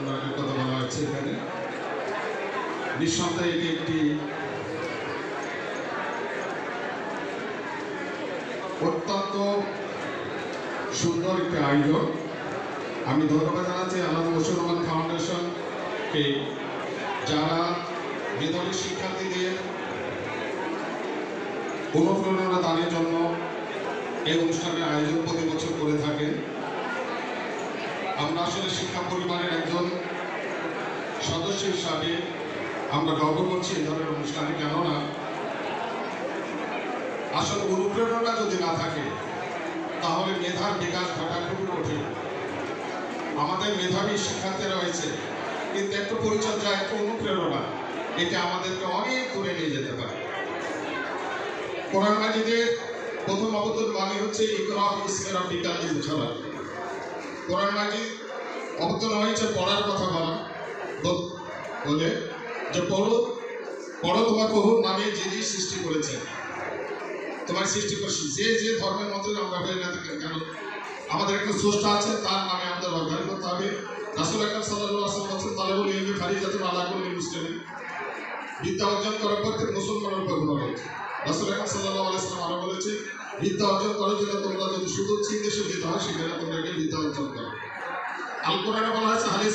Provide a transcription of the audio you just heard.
মার্কের কথা বলা হচ্ছে এখানে। নিঃসন্দেহে এটি একটি অত্যন্ত সুন্দর একটি আয়োজন। আমি ধন্যবাদ জানাচ্ছি আল্লামা মশিউর রহমান ফাউন্ডেশনকে, যারা মেধাবী শিক্ষার্থীদের অনুপ্রেরণা দানের জন্য এই অনুষ্ঠানের আয়োজন প্রতি বছর করে থাকেন। আমরা আসলে শিক্ষা পরিবারের একজন সদস্য হিসাবে আমরা গর্ব করছি এই ধরনের অনুষ্ঠানে। কেননা আসলে অনুপ্রেরণা যদি না থাকে তাহলে মেধার বিকাশ ঘটা খুবই কঠিন। আমাদের মেধাবী শিক্ষার্থীরা রয়েছে, কিন্তু একটু পরিচর্যা, একটু অনুপ্রেরণা, এটা আমাদেরকে অনেক দূরে নিয়ে যেতে পারে। কোরআন মাজিদের প্রথম অবতরণ বাণী হচ্ছে ইকরা বিসমি রাব্বিকা আল্লাযী খালাক। কোরআন মাজিদ অবতরণ হয়েছে পড়ার কথা বলে, যে পড়ো তোমার প্রভুর নামে যিনি সৃষ্টি করেছেন। তোমার সৃষ্টি করছি যে যে ধর্মের মধ্যে আমরা হয়ে না থাকি কেন, আমাদের একটা স্রষ্টা আছে, তার নামে আমাদের অধ্যয়ন করতে হবে। রাসূল আকরাম সাল্লাল্লাহু আলাইহি ওয়াসাল্লাম বলেছেন, তালেবুল ইলমি ফারিজাতুন আলা কুল্লি মুসলিমিন। বিদ্যা অর্জন করার প্রত্যেক মুসলমানের উপর ফরজ। রাসূল আকরাম সাল্লাল্লাহু আলাইহি ওয়াসাল্লাম আরো বলেছে, বিদ্যা অর্জন করার জন্য তোমরা যদি শুধু চীন দেশে যেতে হয়, সেখানে তোমরা বিদ্যা অর্জন করো। আল কোরআনে বলা হয়েছে, হাদিস